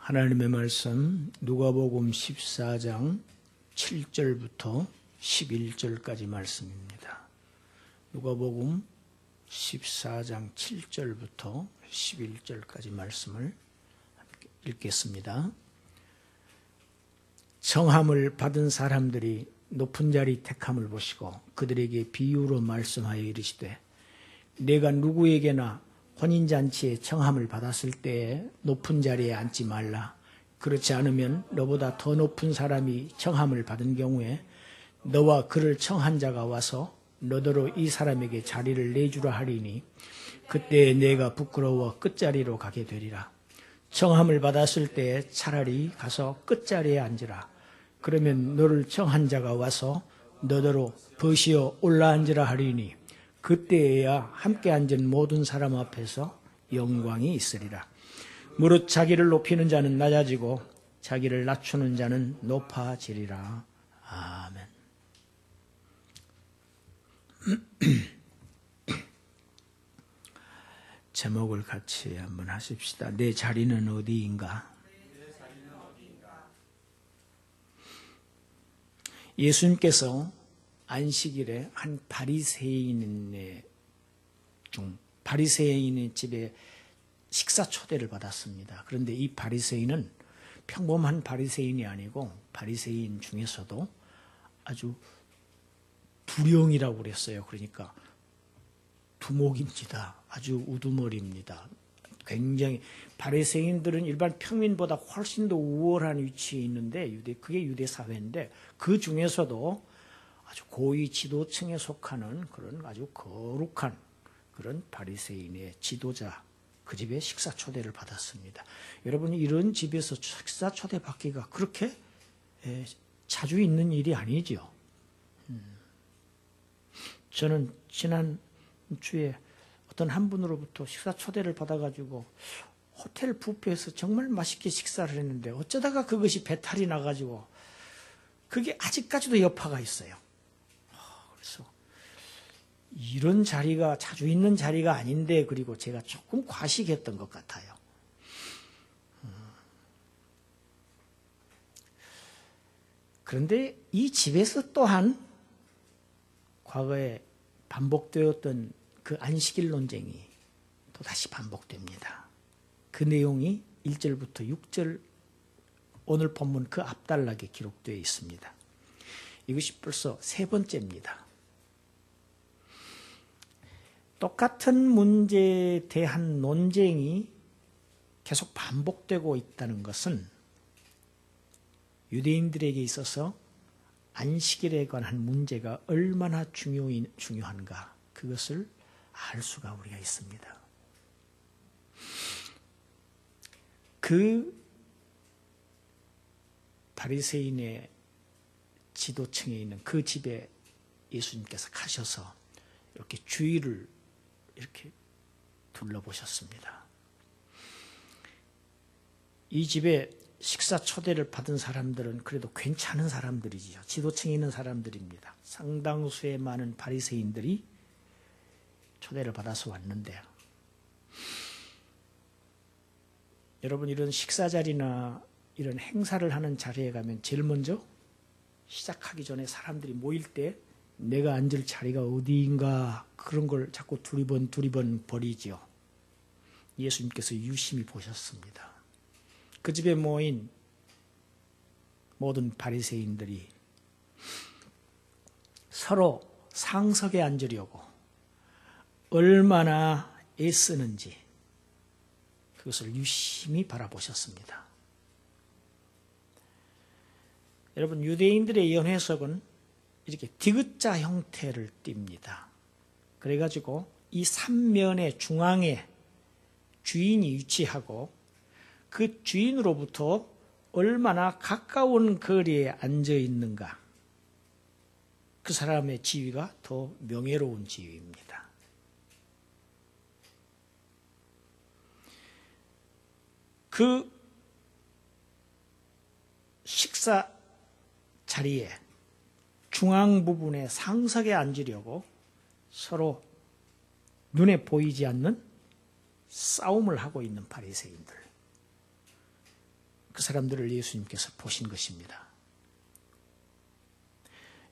하나님의 말씀 누가복음 14장 7절부터 11절까지 말씀입니다. 누가복음 14장 7절부터 11절까지 말씀을 함께 읽겠습니다. 청함을 받은 사람들이 높은 자리 택함을 보시고 그들에게 비유로 말씀하여 이르시되 내가 누구에게나 혼인잔치에 청함을 받았을 때에 높은 자리에 앉지 말라. 그렇지 않으면 너보다 더 높은 사람이 청함을 받은 경우에 너와 그를 청한 자가 와서 너더러 이 사람에게 자리를 내주라 하리니 그때에 내가 부끄러워 끝자리로 가게 되리라. 청함을 받았을 때에 차라리 가서 끝자리에 앉으라. 그러면 너를 청한 자가 와서 너더러 벗이어 올라앉으라 하리니 그때에야 함께 앉은 모든 사람 앞에서 영광이 있으리라. 무릇 자기를 높이는 자는 낮아지고 자기를 낮추는 자는 높아지리라. 아멘. 제목을 같이 한번 하십시다. 내 자리는 어디인가? 예수님께서 안식일에 한 바리새인의 집에 식사 초대를 받았습니다. 그런데 이 바리새인은 평범한 바리새인이 아니고 바리새인 중에서도 아주 두령이라고 그랬어요. 그러니까 두목입니다. 아주 우두머리입니다. 굉장히 바리새인들은 일반 평민보다 훨씬 더 우월한 위치에 있는데 그게 유대 사회인데 그 중에서도 아주 고위 지도층에 속하는 그런 아주 거룩한 그런 바리새인의 지도자, 그 집에 식사 초대를 받았습니다. 여러분이 이런 집에서 식사 초대 받기가 그렇게 자주 있는 일이 아니죠. 저는 지난 주에 어떤 한 분으로부터 식사 초대를 받아가지고 호텔 뷔페에서 정말 맛있게 식사를 했는데 어쩌다가 그것이 배탈이 나가지고 그게 아직까지도 여파가 있어요. 그래서 이런 자리가 자주 있는 자리가 아닌데 그리고 제가 조금 과식했던 것 같아요. 그런데 이 집에서 또한 과거에 반복되었던 그 안식일 논쟁이 또다시 반복됩니다. 그 내용이 1절부터 6절 오늘 본문 그 앞단락에 기록되어 있습니다. 이것이 벌써 세 번째입니다. 똑같은 문제에 대한 논쟁이 계속 반복되고 있다는 것은 유대인들에게 있어서 안식일에 관한 문제가 얼마나 중요한가 그것을 알 수가 우리가 있습니다. 그 바리새인의 지도층에 있는 그 집에 예수님께서 가셔서 이렇게 주위를 이렇게 둘러보셨습니다. 이 집에 식사 초대를 받은 사람들은 그래도 괜찮은 사람들이지요. 지도층에 있는 사람들입니다. 상당수의 많은 바리새인들이 초대를 받아서 왔는데 여러분 이런 식사 자리나 이런 행사를 하는 자리에 가면 제일 먼저 시작하기 전에 사람들이 모일 때 내가 앉을 자리가 어디인가 그런 걸 자꾸 두리번 버리지요. 예수님께서 유심히 보셨습니다. 그 집에 모인 모든 바리새인들이 서로 상석에 앉으려고 얼마나 애쓰는지 그것을 유심히 바라보셨습니다. 여러분 유대인들의 연회석은 이렇게 디귿자 형태를 띱니다. 그래가지고 이 3면의 중앙에 주인이 위치하고 그 주인으로부터 얼마나 가까운 거리에 앉아 있는가 그 사람의 지위가 더 명예로운 지위입니다. 그 식사 자리에 중앙 부분에 상석에 앉으려고 서로 눈에 보이지 않는 싸움을 하고 있는 바리새인들. 그 사람들을 예수님께서 보신 것입니다.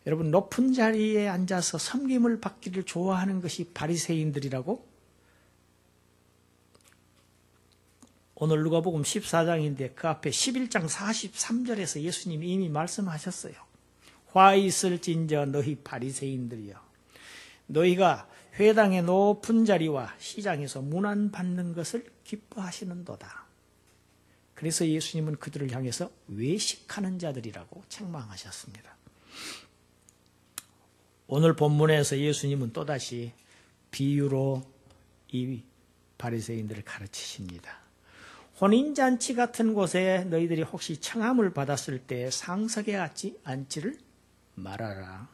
여러분, 높은 자리에 앉아서 섬김을 받기를 좋아하는 것이 바리새인들이라고? 오늘 누가복음 14장인데 그 앞에 11장 43절에서 예수님이 이미 말씀하셨어요. 화 있을진저 너희 바리새인들이여, 너희가 회당의 높은 자리와 시장에서 문안받는 것을 기뻐하시는도다. 그래서 예수님은 그들을 향해서 외식하는 자들이라고 책망하셨습니다. 오늘 본문에서 예수님은 또다시 비유로 이 바리새인들을 가르치십니다. 혼인잔치 같은 곳에 너희들이 혹시 청함을 받았을 때 상석에 앉지를 말아라.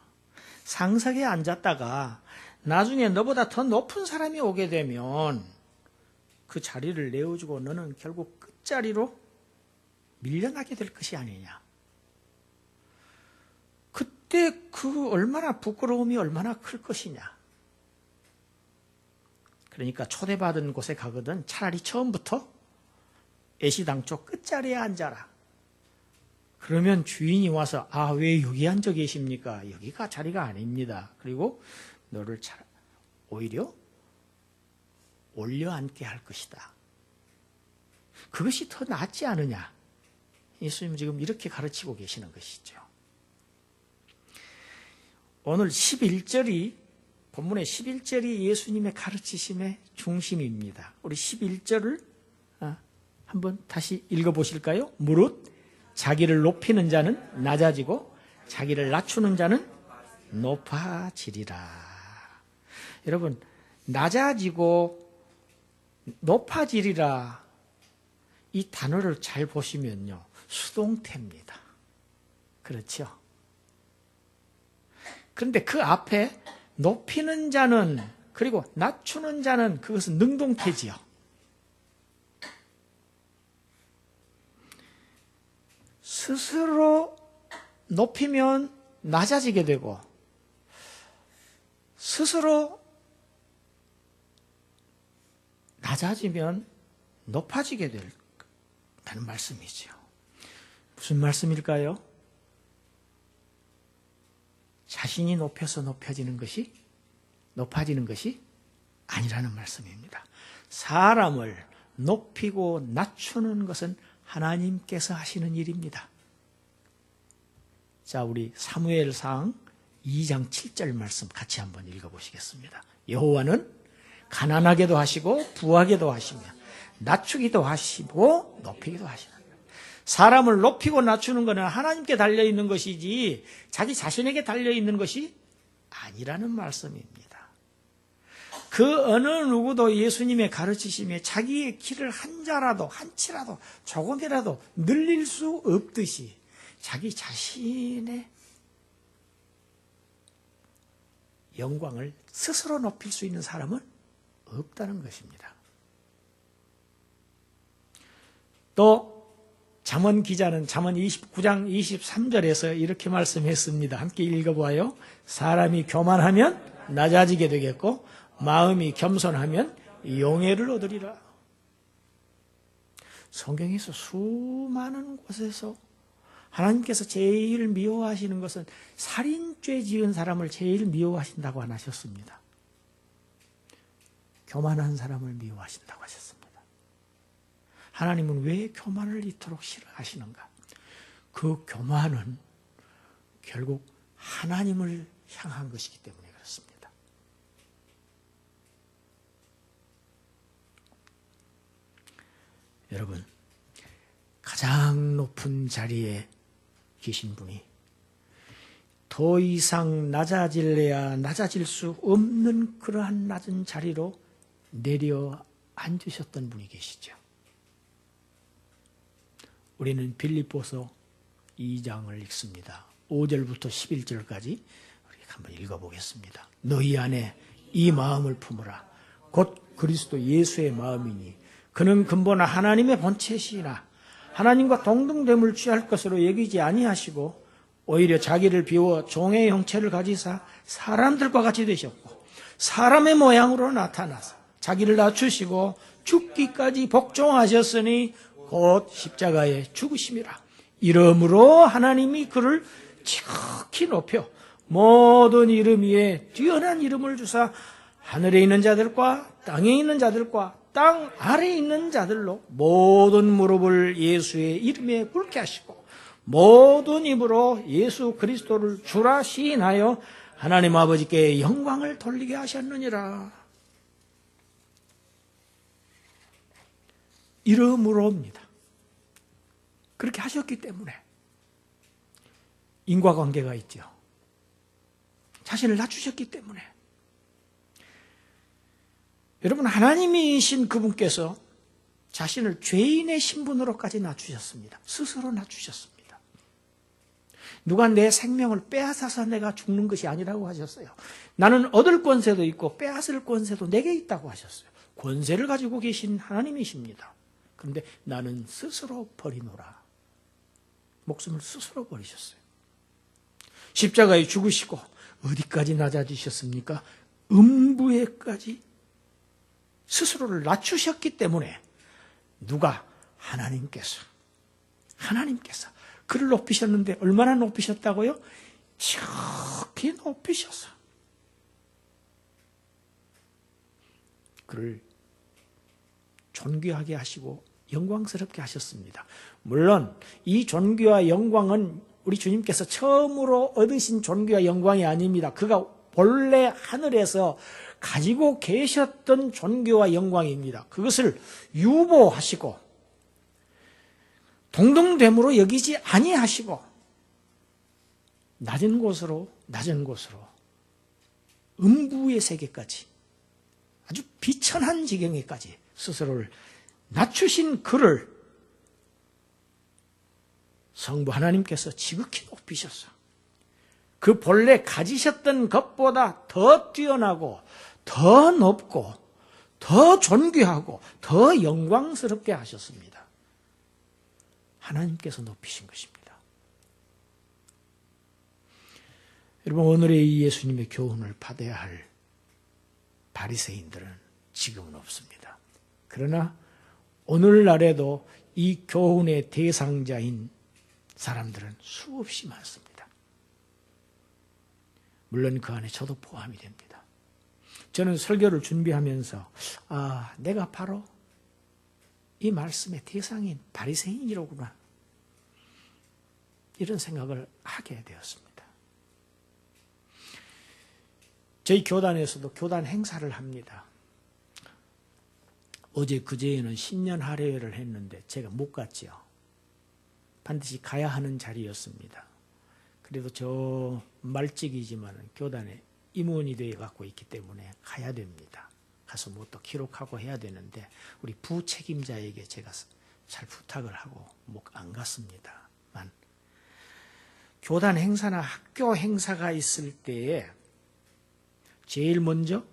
상석에 앉았다가 나중에 너보다 더 높은 사람이 오게 되면 그 자리를 내어주고 너는 결국 끝자리로 밀려나게 될 것이 아니냐. 그때 그 얼마나 부끄러움이 얼마나 클 것이냐. 그러니까 초대받은 곳에 가거든 차라리 처음부터 애시당초 끝자리에 앉아라. 그러면 주인이 와서 왜 여기 앉아 계십니까? 여기가 자리가 아닙니다. 그리고 너를 오히려 올려 앉게 할 것이다. 그것이 더 낫지 않으냐. 예수님은 지금 이렇게 가르치고 계시는 것이죠. 오늘 11절이 본문의 11절이 예수님의 가르치심의 중심입니다. 우리 11절을 한번 다시 읽어보실까요? 무릇 자기를 높이는 자는 낮아지고 자기를 낮추는 자는 높아지리라. 여러분, 낮아지고 높아지리라, 이 단어를 잘 보시면요, 수동태입니다. 그렇죠? 그런데 그 앞에 높이는 자는 그리고 낮추는 자는 그것은 능동태지요. 스스로 높이면 낮아지게 되고 스스로 낮아지면 높아지게 된다는 말씀이죠. 무슨 말씀일까요? 자신이 높아지는 것이 아니라는 말씀입니다. 사람을 높이고 낮추는 것은 하나님께서 하시는 일입니다. 자, 우리 사무엘상 2장 7절 말씀 같이 한번 읽어보시겠습니다. 여호와는 가난하게도 하시고 부하게도 하시며 낮추기도 하시고 높이기도 하시는, 사람을 높이고 낮추는 것은 하나님께 달려있는 것이지 자기 자신에게 달려있는 것이 아니라는 말씀입니다. 그 어느 누구도 예수님의 가르치심에 자기의 길을 한치라도 조금이라도 늘릴 수 없듯이 자기 자신의 영광을 스스로 높일 수 있는 사람은 없다는 것입니다. 또 잠언 기자는 잠언 29장 23절에서 이렇게 말씀했습니다. 함께 읽어보아요. 사람이 교만하면 낮아지게 되겠고 마음이 겸손하면 영예를 얻으리라. 성경에서 수많은 곳에서 하나님께서 제일 미워하시는 것은 살인죄 지은 사람을 제일 미워하신다고 안 하셨습니다. 교만한 사람을 미워하신다고 하셨습니다. 하나님은 왜 교만을 이토록 싫어하시는가? 그 교만은 결국 하나님을 향한 것이기 때문에 그렇습니다. 여러분, 가장 높은 자리에 계신 분이 더 이상 낮아질래야 낮아질 수 없는 그러한 낮은 자리로 내려 앉으셨던 분이 계시죠. 우리는 빌립보서 2장을 읽습니다. 5절부터 11절까지 우리 한번 읽어보겠습니다. 너희 안에 이 마음을 품으라. 곧 그리스도 예수의 마음이니 그는 근본은 하나님의 본체시나 하나님과 동등됨을 취할 것으로 여기지 아니하시고 오히려 자기를 비워 종의 형체를 가지사 사람들과 같이 되셨고 사람의 모양으로 나타나서 자기를 낮추시고 죽기까지 복종하셨으니 곧 십자가에 죽으심이라. 이름으로 하나님이 그를 지극히 높여 모든 이름 위에 뛰어난 이름을 주사 하늘에 있는 자들과 땅에 있는 자들과 땅 아래에 있는 자들로 모든 무릎을 예수의 이름에 꿇게 하시고 모든 입으로 예수 그리스도를 주라 시인하여 하나님 아버지께 영광을 돌리게 하셨느니라. 이름으로입니다. 그렇게 하셨기 때문에 인과관계가 있죠. 자신을 낮추셨기 때문에. 여러분, 하나님이신 그분께서 자신을 죄인의 신분으로까지 낮추셨습니다. 스스로 낮추셨습니다. 누가 내 생명을 빼앗아서 내가 죽는 것이 아니라고 하셨어요. 나는 얻을 권세도 있고 빼앗을 권세도 내게 있다고 하셨어요. 권세를 가지고 계신 하나님이십니다. 그런데 나는 스스로 버리노라. 목숨을 스스로 버리셨어요. 십자가에 죽으시고 어디까지 낮아지셨습니까? 음부에까지 스스로를 낮추셨기 때문에 누가? 하나님께서 그를 높이셨는데 얼마나 높이셨다고요? 지극히 높이셔서 그를 존귀하게 하시고 영광스럽게 하셨습니다. 물론 이 존귀와 영광은 우리 주님께서 처음으로 얻으신 존귀와 영광이 아닙니다. 그가 본래 하늘에서 가지고 계셨던 존귀와 영광입니다. 그것을 유보하시고 동등됨으로 여기지 아니하시고 낮은 곳으로 음부의 세계까지 아주 비천한 지경에까지 스스로를 낮추신 그를 성부 하나님께서 지극히 높이셔서 그 본래 가지셨던 것보다 더 뛰어나고 더 높고 더 존귀하고 더 영광스럽게 하셨습니다. 하나님께서 높이신 것입니다. 여러분, 오늘의 이 예수님의 교훈을 받아야 할 바리새인들은 지금은 없습니다. 그러나 오늘날에도 이 교훈의 대상자인 사람들은 수없이 많습니다. 물론 그 안에 저도 포함이 됩니다. 저는 설교를 준비하면서 내가 바로 이 말씀의 대상인 바리새인이로구나, 이런 생각을 하게 되었습니다. 저희 교단에서도 교단 행사를 합니다. 어제 그제에는 신년 할애회를 했는데 제가 못 갔지요. 반드시 가야 하는 자리였습니다. 그래도 저 말찍이지만 교단에 임원이 되어 갖고 있기 때문에 가야 됩니다. 가서 뭐 또 기록하고 해야 되는데 우리 부책임자에게 제가 잘 부탁을 하고 안 갔습니다만, 교단 행사나 학교 행사가 있을 때에 제일 먼저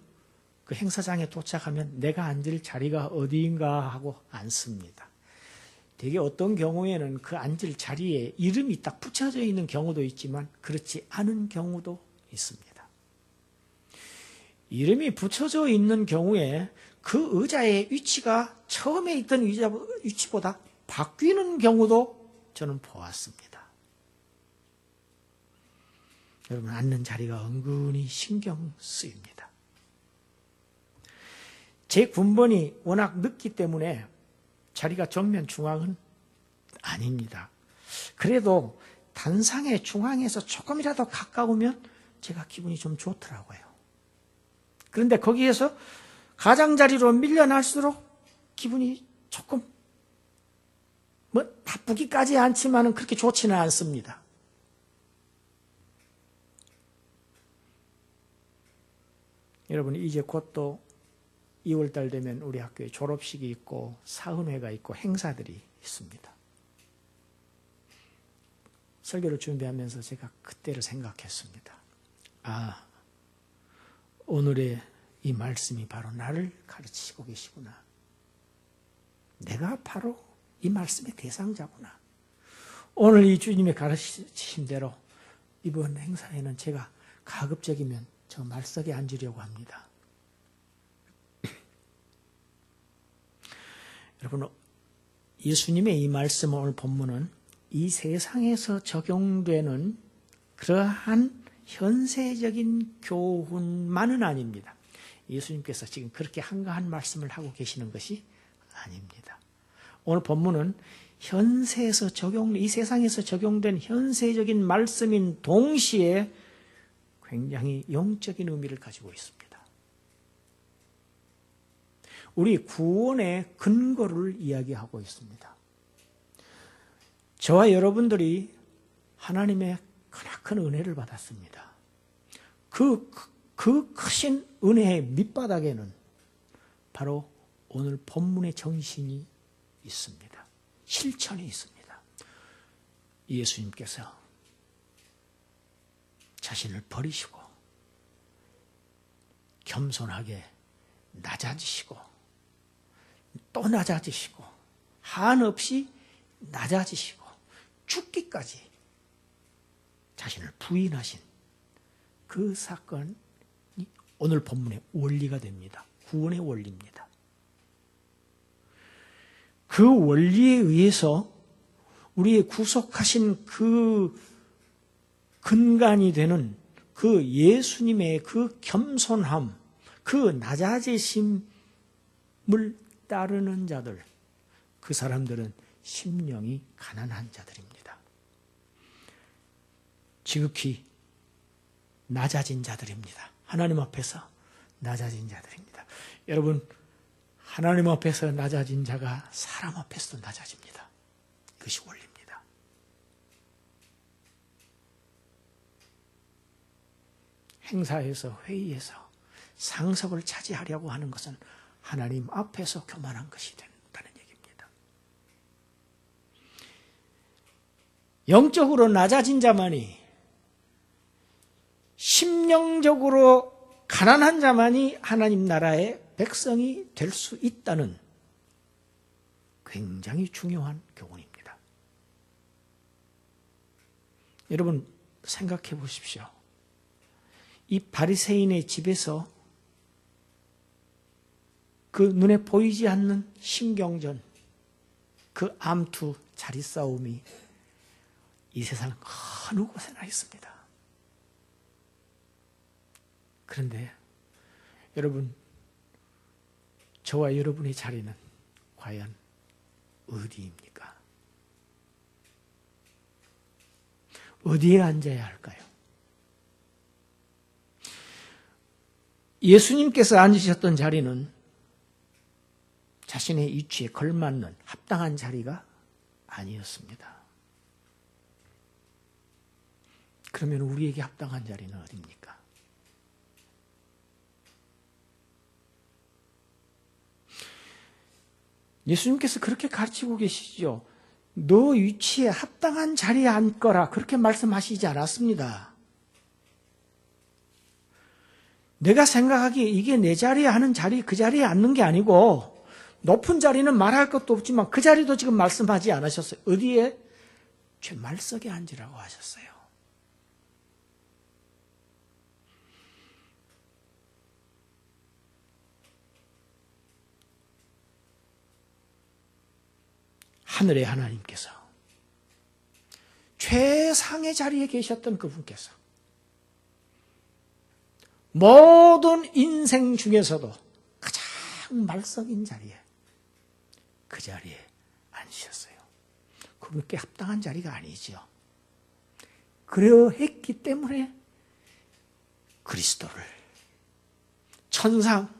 그 행사장에 도착하면 내가 앉을 자리가 어디인가 하고 앉습니다. 되게 어떤 경우에는 그 앉을 자리에 이름이 딱 붙여져 있는 경우도 있지만 그렇지 않은 경우도 있습니다. 이름이 붙여져 있는 경우에 그 의자의 위치가 처음에 있던 위치보다 바뀌는 경우도 저는 보았습니다. 여러분, 앉는 자리가 은근히 신경 쓰입니다. 제 군번이 워낙 늦기 때문에 자리가 정면 중앙은 아닙니다. 그래도 단상의 중앙에서 조금이라도 가까우면 제가 기분이 좀 좋더라고요. 그런데 거기에서 가장자리로 밀려날수록 기분이 조금 나쁘기까지 않지만은 그렇게 좋지는 않습니다. 여러분, 이제 곧 또 2월달 되면 우리 학교에 졸업식이 있고 사은회가 있고 행사들이 있습니다. 설교를 준비하면서 제가 그때를 생각했습니다. 오늘의 이 말씀이 바로 나를 가르치고 계시구나. 내가 바로 이 말씀의 대상자구나. 오늘 이 주님의 가르치신 대로 이번 행사에는 제가 가급적이면 저 말석에 앉으려고 합니다. 여러분, 예수님의 이 말씀, 오늘 본문은 이 세상에서 적용되는 그러한 현세적인 교훈만은 아닙니다. 예수님께서 지금 그렇게 한가한 말씀을 하고 계시는 것이 아닙니다. 오늘 본문은 현세에서 이 세상에서 적용된 현세적인 말씀인 동시에 굉장히 영적인 의미를 가지고 있습니다. 우리 구원의 근거를 이야기하고 있습니다. 저와 여러분들이 하나님의 크나큰 은혜를 받았습니다. 그 크신 은혜의 밑바닥에는 바로 오늘 본문의 정신이 있습니다. 실천이 있습니다. 예수님께서 자신을 버리시고 겸손하게 낮아지시고 또 낮아지시고 한없이 낮아지시고 죽기까지 자신을 부인하신 그 사건이 오늘 본문의 원리가 됩니다. 구원의 원리입니다. 그 원리에 의해서 우리의 구속하신 그 근간이 되는 그 예수님의 그 겸손함, 그 낮아지심을 따르는 자들, 그 사람들은 심령이 가난한 자들입니다. 지극히 낮아진 자들입니다. 하나님 앞에서 낮아진 자들입니다. 여러분, 하나님 앞에서 낮아진 자가 사람 앞에서도 낮아집니다. 그것이 원리입니다. 행사에서, 회의에서 상석을 차지하려고 하는 것은 하나님 앞에서 교만한 것이 된다는 얘기입니다. 영적으로 낮아진 자만이, 심령적으로 가난한 자만이 하나님 나라의 백성이 될 수 있다는 굉장히 중요한 교훈입니다. 여러분 생각해 보십시오. 이 바리새인의 집에서 그 눈에 보이지 않는 신경전, 그 암투 자리 싸움이 이 세상 어느 곳에나 있습니다. 그런데 여러분, 저와 여러분의 자리는 과연 어디입니까? 어디에 앉아야 할까요? 예수님께서 앉으셨던 자리는 자신의 위치에 걸맞는 합당한 자리가 아니었습니다. 그러면 우리에게 합당한 자리는 어디입니까? 예수님께서 그렇게 가르치고 계시죠. 너 위치에 합당한 자리에 앉거라, 그렇게 말씀하시지 않았습니다. 내가 생각하기에 이게 내 자리에 하는 자리, 그 자리에 앉는 게 아니고, 높은 자리는 말할 것도 없지만 그 자리도 지금 말씀하지 않으셨어요. 어디에? 최말석에 앉으라고 하셨어요. 하늘의 하나님께서, 최상의 자리에 계셨던 그분께서 모든 인생 중에서도 가장 말석인 자리에, 그 자리에 앉으셨어요. 그분께 합당한 자리가 아니죠. 그러했기 때문에 그리스도를 천상,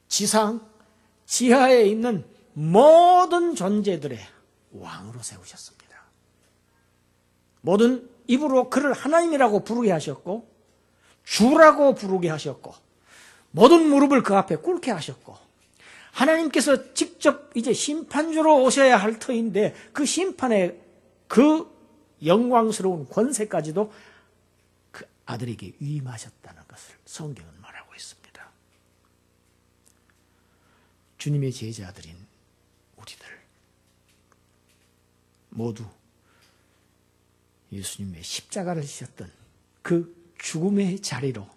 지상, 지하에 있는 모든 존재들의 왕으로 세우셨습니다. 모든 입으로 그를 하나님이라고 부르게 하셨고, 주라고 부르게 하셨고, 모든 무릎을 그 앞에 꿇게 하셨고, 하나님께서 직접 이제 심판주로 오셔야 할 터인데 그 심판의 그 영광스러운 권세까지도 그 아들에게 위임하셨다는 것을 성경은 말하고 있습니다. 주님의 제자들인 우리들 모두 예수님의 십자가를 지셨던 그 죽음의 자리로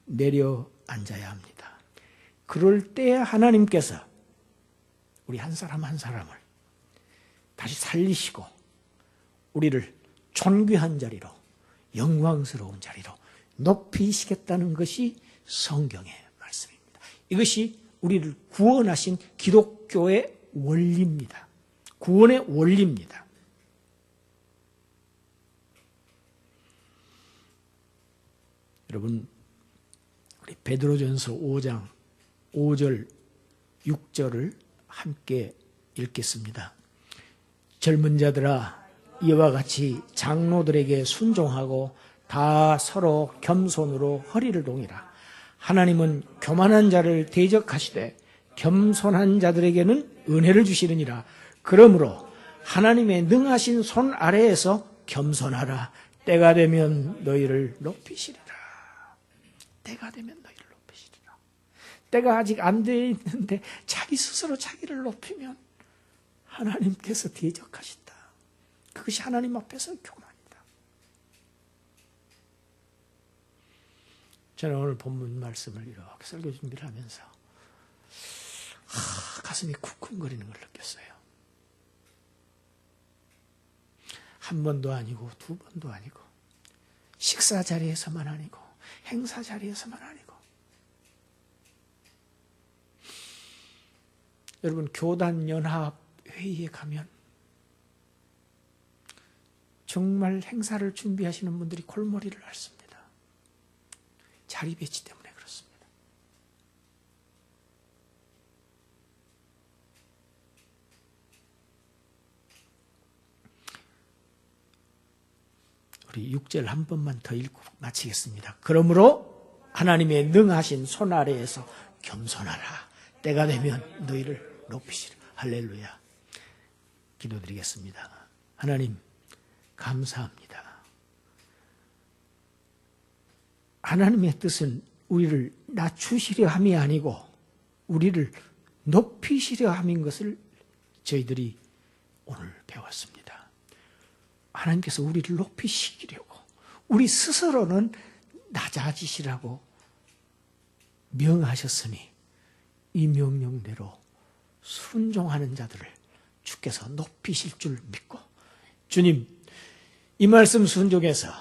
내려앉아야 합니다. 그럴 때 하나님께서 우리 한 사람 한 사람을 다시 살리시고 우리를 존귀한 자리로, 영광스러운 자리로 높이시겠다는 것이 성경의 말씀입니다. 이것이 우리를 구원하신 기독교의 원리입니다. 구원의 원리입니다. 여러분, 우리 베드로전서 5장 5절 6절을 함께 읽겠습니다. 젊은 자들아, 이와 같이 장로들에게 순종하고 다 서로 겸손으로 허리를 동이라. 하나님은 교만한 자를 대적하시되 겸손한 자들에게는 은혜를 주시느니라. 그러므로 하나님의 능하신 손 아래에서 겸손하라. 때가 되면 너희를 높이시리라. 때가 되면 너희를 높이시리라. 때가 아직 안 돼 있는데 자기 스스로 자기를 높이면 하나님께서 대적하신다. 그것이 하나님 앞에서 교만이다. 저는 오늘 본문 말씀을 이렇게 설교 준비를 하면서 가슴이 쿵쿵거리는 걸 느꼈어요. 한 번도 아니고 두 번도 아니고 식사 자리에서만 아니고 행사 자리에서만 아니고 여러분 교단 연합 회의에 가면 정말 행사를 준비하시는 분들이 골머리를 앓습니다. 자리 배치 때문에 그렇습니다. 우리 6절 한 번만 더 읽고 마치겠습니다. 그러므로 하나님의 능하신 손 아래에서 겸손하라. 때가 되면 너희를 높이시라. 할렐루야. 기도드리겠습니다. 하나님 감사합니다. 하나님의 뜻은 우리를 낮추시려 함이 아니고 우리를 높이시려 함인 것을 저희들이 오늘 배웠습니다. 하나님께서 우리를 높이시려고 우리 스스로는 낮아지시라고 명하셨으니 이 명령대로 순종하는 자들을 주께서 높이실 줄 믿고 주님 이 말씀 순종해서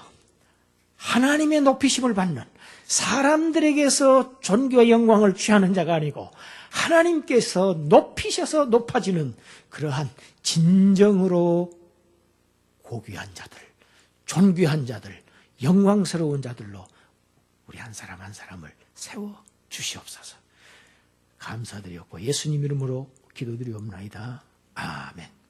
하나님의 높이심을 받는 사람들에게서 존귀와 영광을 취하는 자가 아니고 하나님께서 높이셔서 높아지는 그러한 진정으로 고귀한 자들, 존귀한 자들, 영광스러운 자들로 우리 한 사람 한 사람을 세워 주시옵소서. 감사드렸고 예수님 이름으로 기도드리옵나이다. 아멘.